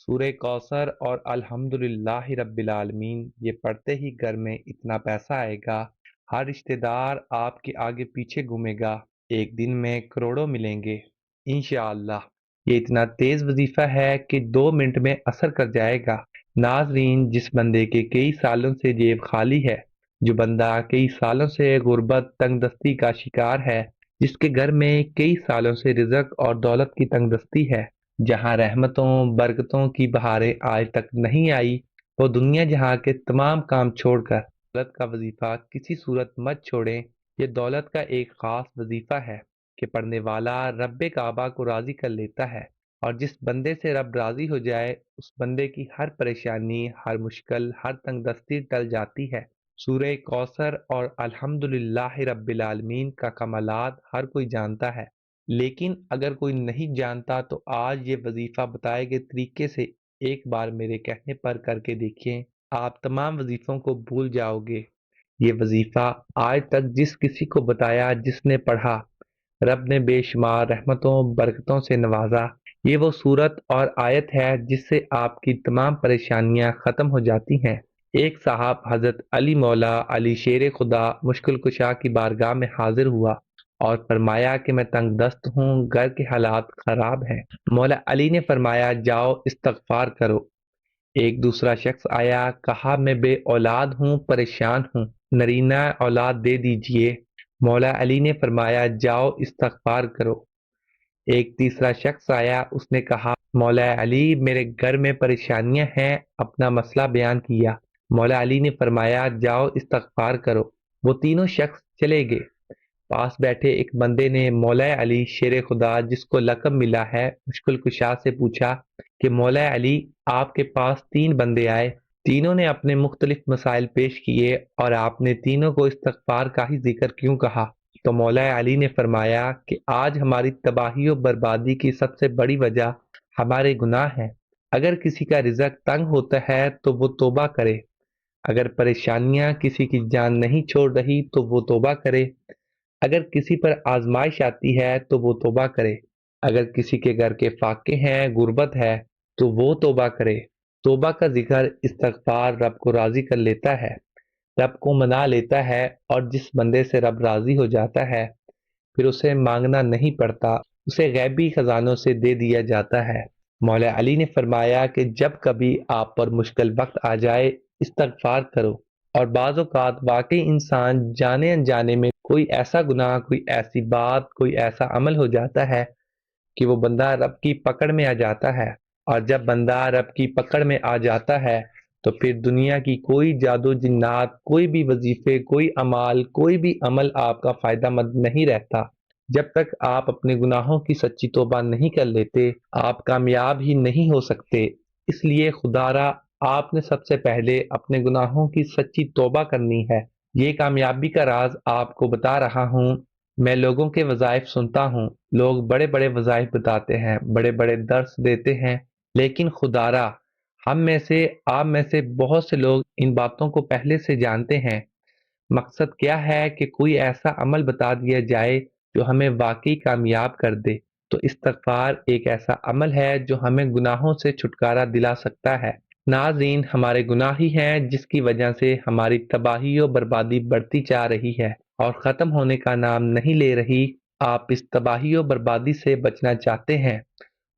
سورہ کوثر اور الحمدللہ رب العالمین یہ پڑھتے ہی گھر میں اتنا پیسہ آئے گا، ہر رشتہ دار آپ کے آگے پیچھے گھومے گا، ایک دن میں کروڑوں ملیں گے انشاءاللہ۔ یہ اتنا تیز وظیفہ ہے کہ 2 منٹ میں اثر کر جائے گا۔ ناظرین، جس بندے کے کئی سالوں سے جیب خالی ہے، جو بندہ کئی سالوں سے غربت تنگ دستی کا شکار ہے، جس کے گھر میں کئی سالوں سے رزق اور دولت کی تنگ دستی ہے، جہاں رحمتوں برکتوں کی بہاریں آج تک نہیں آئی، وہ دنیا جہاں کے تمام کام چھوڑ کر دولت کا وظیفہ کسی صورت مت چھوڑیں۔ یہ دولت کا ایک خاص وظیفہ ہے کہ پڑھنے والا رب کعبہ کو راضی کر لیتا ہے، اور جس بندے سے رب راضی ہو جائے اس بندے کی ہر پریشانی، ہر مشکل، ہر تنگ دستی ٹل جاتی ہے۔ سورہ کوثر اور الحمدللہ رب العالمین کا کمالات ہر کوئی جانتا ہے، لیکن اگر کوئی نہیں جانتا تو آج یہ وظیفہ بتائے گئے طریقے سے ایک بار میرے کہنے پر کر کے دیکھیں، آپ تمام وظیفوں کو بھول جاؤ گے۔ یہ وظیفہ آج تک جس کسی کو بتایا، جس نے پڑھا، رب نے بے شمار رحمتوں برکتوں سے نوازا۔ یہ وہ صورت اور آیت ہے جس سے آپ کی تمام پریشانیاں ختم ہو جاتی ہیں۔ ایک صاحب حضرت علی مولا علی شیر خدا مشکل کشا کی بارگاہ میں حاضر ہوا اور فرمایا کہ میں تنگ دست ہوں، گھر کے حالات خراب ہیں۔ مولا علی نے فرمایا جاؤ استغفار کرو۔ ایک دوسرا شخص آیا، کہا میں بے اولاد ہوں، پریشان ہوں، نرینہ اولاد دے دیجئے۔ مولا علی نے فرمایا جاؤ استغفار کرو۔ ایک تیسرا شخص آیا، اس نے کہا مولا علی میرے گھر میں پریشانیاں ہیں، اپنا مسئلہ بیان کیا۔ مولا علی نے فرمایا جاؤ استغفار کرو۔ وہ تینوں شخص چلے گئے۔ پاس بیٹھے ایک بندے نے مولا علی شیر خدا جس کو لقب ملا ہے مشکل کشا سے پوچھا کہ مولا علی آپ کے پاس 3 بندے آئے، تینوں نے اپنے مختلف مسائل پیش کیے اور آپ نے تینوں کو استغفار کا ہی ذکر کیوں کہا؟ تو مولا علی نے فرمایا کہ آج ہماری تباہی و بربادی کی سب سے بڑی وجہ ہمارے گناہ ہیں۔ اگر کسی کا رزق تنگ ہوتا ہے تو وہ توبہ کرے، اگر پریشانیاں کسی کی جان نہیں چھوڑ رہی تو وہ توبہ کرے، اگر کسی پر آزمائش آتی ہے تو وہ توبہ کرے، اگر کسی کے گھر کے فاقے ہیں، غربت ہے، تو وہ توبہ کرے۔ توبہ کا ذکر استغفار رب کو راضی کر لیتا ہے، رب کو منا لیتا ہے، اور جس بندے سے رب راضی ہو جاتا ہے پھر اسے مانگنا نہیں پڑتا، اسے غیبی خزانوں سے دے دیا جاتا ہے۔ مولا علی نے فرمایا کہ جب کبھی آپ پر مشکل وقت آ جائے استغفار کرو، اور بعض اوقات واقعی انسان جانے انجانے میں کوئی ایسا گناہ، کوئی ایسی بات، کوئی ایسا عمل ہو جاتا ہے کہ وہ بندہ رب کی پکڑ میں آ جاتا ہے، اور جب بندہ رب کی پکڑ میں آ جاتا ہے تو پھر دنیا کی کوئی جادو جنات، کوئی بھی وظیفے، کوئی عمال، کوئی بھی عمل آپ کا فائدہ مند نہیں رہتا۔ جب تک آپ اپنے گناہوں کی سچی توبہ نہیں کر لیتے آپ کامیاب ہی نہیں ہو سکتے۔ اس لیے خدا را آپ نے سب سے پہلے اپنے گناہوں کی سچی توبہ کرنی ہے۔ یہ کامیابی کا راز آپ کو بتا رہا ہوں۔ میں لوگوں کے وظائف سنتا ہوں، لوگ بڑے بڑے وظائف بتاتے ہیں، بڑے بڑے درس دیتے ہیں، لیکن خدا را ہم میں سے، آپ میں سے بہت سے لوگ ان باتوں کو پہلے سے جانتے ہیں۔ مقصد کیا ہے کہ کوئی ایسا عمل بتا دیا جائے جو ہمیں واقعی کامیاب کر دے۔ تو استغفار ایک ایسا عمل ہے جو ہمیں گناہوں سے چھٹکارا دلا سکتا ہے۔ ناظرین، ہمارے گناہ ہی ہیں جس کی وجہ سے ہماری تباہی و بربادی بڑھتی جا رہی ہے اور ختم ہونے کا نام نہیں لے رہی۔ آپ اس تباہی و بربادی سے بچنا چاہتے ہیں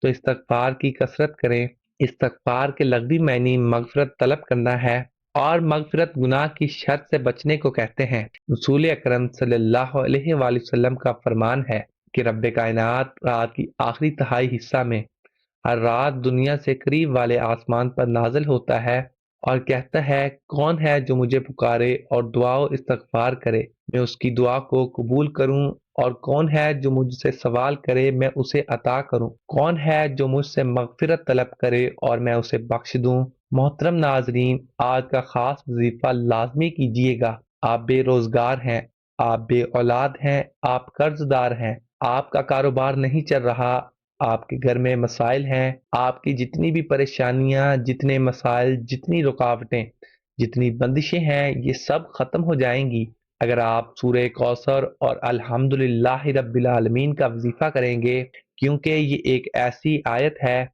تو استغفار کی کثرت کریں۔ استغفار کے لغوی معنی مغفرت طلب کرنا ہے، اور مغفرت گناہ کی شرط سے بچنے کو کہتے ہیں۔ رسول اکرم صلی اللہ علیہ وآلہ وسلم کا فرمان ہے کہ رب کائنات رات کی آخری تہائی حصہ میں ہر رات دنیا سے قریب والے آسمان پر نازل ہوتا ہے اور کہتا ہے کون ہے جو مجھے پکارے اور دعا و استغفار کرے، میں اس کی دعا کو قبول کروں، اور کون ہے جو مجھ سے سوال کرے میں اسے عطا کروں، کون ہے جو مجھ سے مغفرت طلب کرے اور میں اسے بخش دوں۔ محترم ناظرین، آج کا خاص وظیفہ لازمی کیجیے گا۔ آپ بے روزگار ہیں، آپ بے اولاد ہیں، آپ قرض دار ہیں، آپ کا کاروبار نہیں چل رہا، آپ کے گھر میں مسائل ہیں، آپ کی جتنی بھی پریشانیاں، جتنے مسائل، جتنی رکاوٹیں، جتنی بندشیں ہیں، یہ سب ختم ہو جائیں گی اگر آپ سورہ کوثر اور الحمدللہ رب العالمین کا وظیفہ کریں گے، کیونکہ یہ ایک ایسی آیت ہے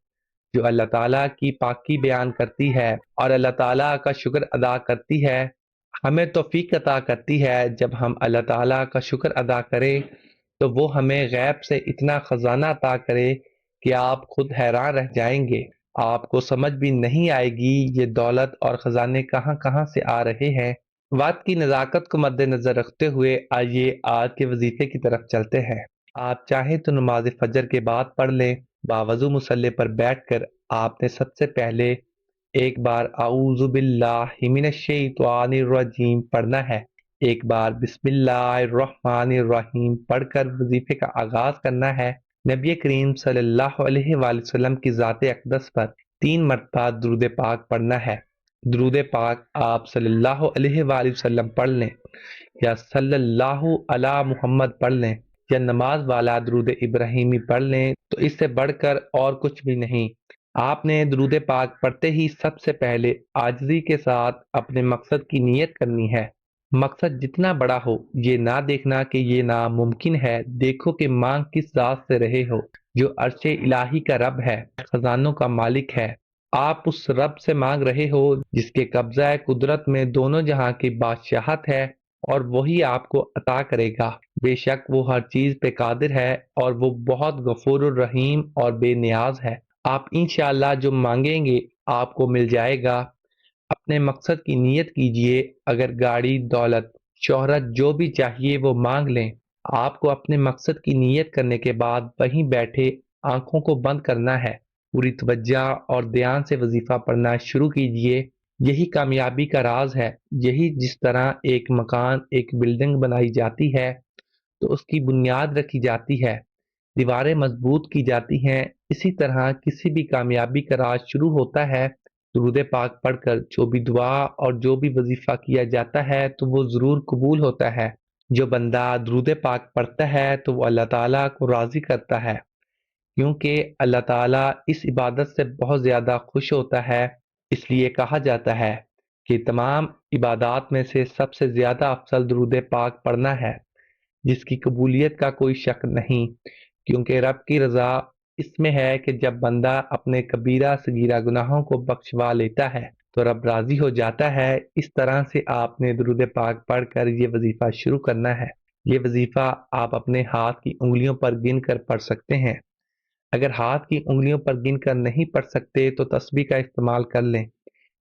جو اللہ تعالیٰ کی پاکی بیان کرتی ہے اور اللہ تعالیٰ کا شکر ادا کرتی ہے، ہمیں توفیق عطا کرتی ہے جب ہم اللہ تعالیٰ کا شکر ادا کریں تو وہ ہمیں غیب سے اتنا خزانہ عطا کرے کہ آپ خود حیران رہ جائیں گے۔ آپ کو سمجھ بھی نہیں آئے گی یہ دولت اور خزانے کہاں کہاں سے آ رہے ہیں۔ وقت کی نزاکت کو مد نظر رکھتے ہوئے آئیے آج کے وظیفے کی طرف چلتے ہیں۔ آپ چاہیں تو نماز فجر کے بعد پڑھ لیں۔ باوضو مصلی پر بیٹھ کر آپ نے سب سے پہلے ایک بار اعوذ باللہ من الشیطان الرجیم پڑھنا ہے، ایک بار بسم اللہ الرحمن الرحیم پڑھ کر وظیفے کا آغاز کرنا ہے۔ نبی کریم صلی اللہ علیہ وآلہ وسلم کی ذات اقدس پر 3 مرتبہ درود پاک پڑھنا ہے۔ درود پاک آپ صلی اللہ علیہ وآلہ وسلم پڑھ لیں یا صلی اللہ علی محمد پڑھ لیں یا نماز والا درود ابراہیمی پڑھ لیں، تو اس سے بڑھ کر اور کچھ بھی نہیں۔ آپ نے درود پاک پڑھتے ہی سب سے پہلے عاجزی کے ساتھ اپنے مقصد کی نیت کرنی ہے۔ مقصد جتنا بڑا ہو، یہ نہ دیکھنا کہ یہ ناممکن ہے، دیکھو کہ مانگ کس ذات سے رہے ہو جو عرش الہی کا رب ہے، خزانوں کا مالک ہے۔ آپ اس رب سے مانگ رہے ہو جس کے قبضہ قدرت میں دونوں جہاں کی بادشاہت ہے، اور وہی آپ کو عطا کرے گا۔ بے شک وہ ہر چیز پہ قادر ہے اور وہ بہت غفور الرحیم اور بے نیاز ہے۔ آپ انشاءاللہ جو مانگیں گے آپ کو مل جائے گا۔ اپنے مقصد کی نیت کیجئے، اگر گاڑی، دولت، شہرت جو بھی چاہیے وہ مانگ لیں۔ آپ کو اپنے مقصد کی نیت کرنے کے بعد وہیں بیٹھے آنکھوں کو بند کرنا ہے، پوری توجہ اور دھیان سے وظیفہ پڑھنا شروع کیجئے۔ یہی کامیابی کا راز ہے۔ یہی جس طرح ایک مکان، ایک بلڈنگ بنائی جاتی ہے تو اس کی بنیاد رکھی جاتی ہے، دیواریں مضبوط کی جاتی ہیں، اسی طرح کسی بھی کامیابی کا راز شروع ہوتا ہے درود پاک پڑھ کر۔ جو بھی دعا اور جو بھی وظیفہ کیا جاتا ہے تو وہ ضرور قبول ہوتا ہے۔ جو بندہ درود پاک پڑھتا ہے تو وہ اللہ تعالیٰ کو راضی کرتا ہے، کیونکہ اللہ تعالیٰ اس عبادت سے بہت زیادہ خوش ہوتا ہے۔ اس لیے کہا جاتا ہے کہ تمام عبادات میں سے سب سے زیادہ افضل درود پاک پڑھنا ہے، جس کی قبولیت کا کوئی شک نہیں، کیونکہ رب کی رضا اس میں ہے کہ جب بندہ اپنے کبیرہ صغیرہ گناہوں کو بخشوا لیتا ہے تو رب راضی ہو جاتا ہے۔ اس طرح سے آپ نے درود پاک پڑھ کر یہ وظیفہ شروع کرنا ہے۔ یہ وظیفہ آپ اپنے ہاتھ کی انگلیوں پر گن کر پڑھ سکتے ہیں۔ اگر ہاتھ کی انگلیوں پر گن کر نہیں پڑھ سکتے تو تسبیح کا استعمال کر لیں،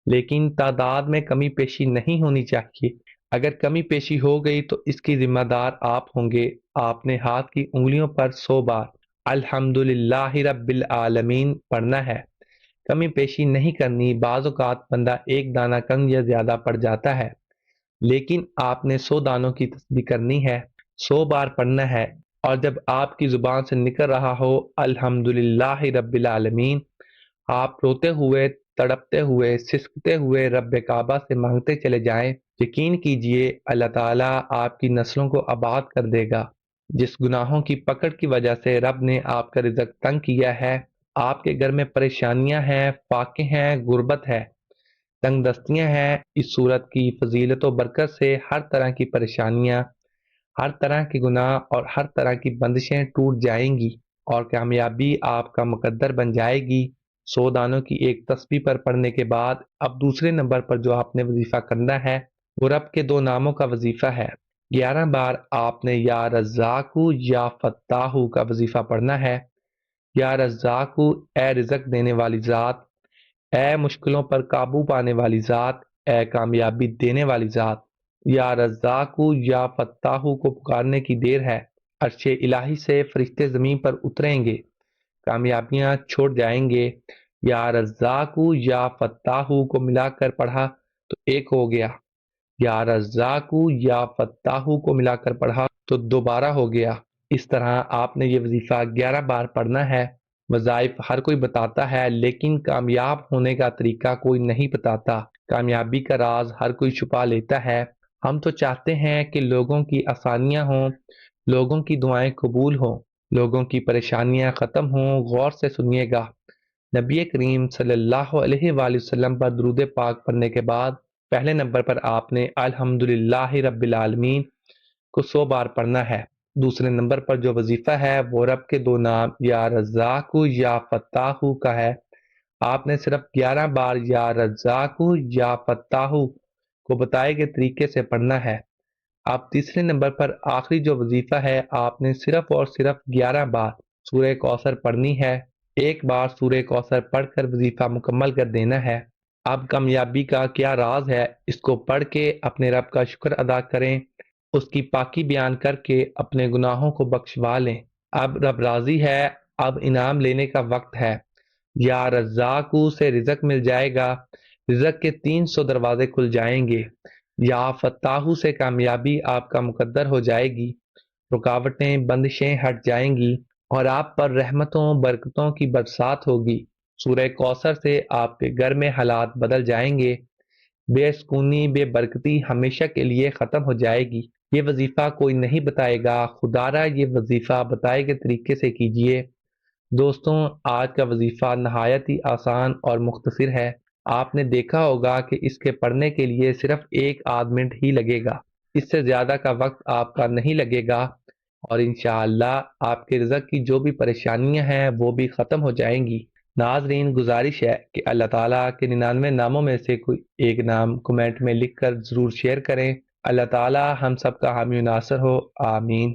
لیکن تعداد میں کمی پیشی نہیں ہونی چاہیے۔ اگر کمی پیشی ہو گئی تو اس کی ذمہ دار آپ ہوں گے۔ آپ نے ہاتھ کی انگلیوں پر 100 بار الحمدللہ رب العالمین پڑھنا ہے، کمی پیشی نہیں کرنی۔ بعض اوقات بندہ ایک دانہ کم یا زیادہ پڑ جاتا ہے، لیکن آپ نے 100 دانوں کی تسبیح کرنی ہے، 100 بار پڑھنا ہے، اور جب آپ کی زبان سے نکل رہا ہو الحمدللہ رب العالمین، آپ روتے ہوئے، تڑپتے ہوئے، سسکتے ہوئے رب کعبہ سے مانگتے چلے جائیں۔ یقین کیجئے اللہ تعالیٰ آپ کی نسلوں کو آباد کر دے گا۔ جس گناہوں کی پکڑ کی وجہ سے رب نے آپ کا رزق تنگ کیا ہے، آپ کے گھر میں پریشانیاں ہیں، فاقے ہیں، غربت ہے، تنگ دستیاں ہیں، اس صورت کی فضیلت و برکت سے ہر طرح کی پریشانیاں، ہر طرح کے گناہ اور ہر طرح کی بندشیں ٹوٹ جائیں گی اور کامیابی آپ کا مقدر بن جائے گی۔ 100 دانوں کی ایک تسبیح پر پڑھنے کے بعد اب دوسرے نمبر پر جو آپ نے وظیفہ کرنا ہے وہ رب کے 2 ناموں کا وظیفہ ہے۔ 11 بار آپ نے یا رزاق یا فتاح کا وظیفہ پڑھنا ہے۔ یا رزاق، اے رزق دینے والی ذات، اے مشکلوں پر قابو پانے والی ذات، اے کامیابی دینے والی ذات۔ یا رزاق یا فتاح کو پکارنے کی دیر ہے، عرش الہی سے فرشتے زمین پر اتریں گے، کامیابیاں چھوڑ جائیں گے۔ یا رزاق یا فتاح کو ملا کر پڑھا تو ایک ہو گیا، یا رزاق یا فتاح کو ملا کر پڑھا تو دوبارہ ہو گیا۔ اس طرح آپ نے یہ وظیفہ 11 بار پڑھنا ہے۔ وظائف ہر کوئی بتاتا ہے، لیکن کامیاب ہونے کا طریقہ کوئی نہیں بتاتا۔ کامیابی کا راز ہر کوئی چھپا لیتا ہے۔ ہم تو چاہتے ہیں کہ لوگوں کی آسانیاں ہوں، لوگوں کی دعائیں قبول ہوں، لوگوں کی پریشانیاں ختم ہوں۔ غور سے سنیے گا، نبی کریم صلی اللہ علیہ وآلہ وسلم پر درود پاک پڑھنے کے بعد پہلے نمبر پر آپ نے الحمدللہ رب العالمین کو 100 بار پڑھنا ہے۔ دوسرے نمبر پر جو وظیفہ ہے وہ رب کے 2 نام یا رزاق یا فتاح کا ہے۔ آپ نے صرف 11 بار یا رزاقو یا فتاحو کو بتائے گئے طریقے سے پڑھنا ہے۔ اب تیسرے نمبر پر آخری جو وظیفہ ہے، آپ نے صرف اور صرف 11 بار سورہ کوثر پڑھنی ہے۔ ایک بار سورہ کوثر پڑھ کر وظیفہ مکمل کر دینا ہے۔ اب کامیابی کا کیا راز ہے، اس کو پڑھ کے اپنے رب کا شکر ادا کریں، اس کی پاکی بیان کر کے اپنے گناہوں کو بخشوا لیں۔ اب رب راضی ہے، اب انعام لینے کا وقت ہے۔ یا رزاقو سے رزق مل جائے گا، رزق کے 300 دروازے کھل جائیں گے۔ یا فتاحو سے کامیابی آپ کا مقدر ہو جائے گی، رکاوٹیں بندشیں ہٹ جائیں گی اور آپ پر رحمتوں برکتوں کی برسات ہوگی۔ سورہ کوثر سے آپ کے گھر میں حالات بدل جائیں گے، بے سکونی بے برکتی ہمیشہ کے لیے ختم ہو جائے گی۔ یہ وظیفہ کوئی نہیں بتائے گا، خدا را یہ وظیفہ بتائے گئے طریقے سے کیجئے۔ دوستوں، آج کا وظیفہ نہایت ہی آسان اور مختصر ہے۔ آپ نے دیکھا ہوگا کہ اس کے پڑھنے کے لیے صرف 1 آدھ منٹ ہی لگے گا، اس سے زیادہ کا وقت آپ کا نہیں لگے گا، اور انشاءاللہ آپ کے رزق کی جو بھی پریشانیاں ہیں وہ بھی ختم ہو جائیں گی۔ ناظرین، گزارش ہے کہ اللہ تعالیٰ کے 99 ناموں میں سے کوئی ایک نام کمنٹ میں لکھ کر ضرور شیئر کریں۔ اللہ تعالیٰ ہم سب کا حامی و ناصر ہو، آمین۔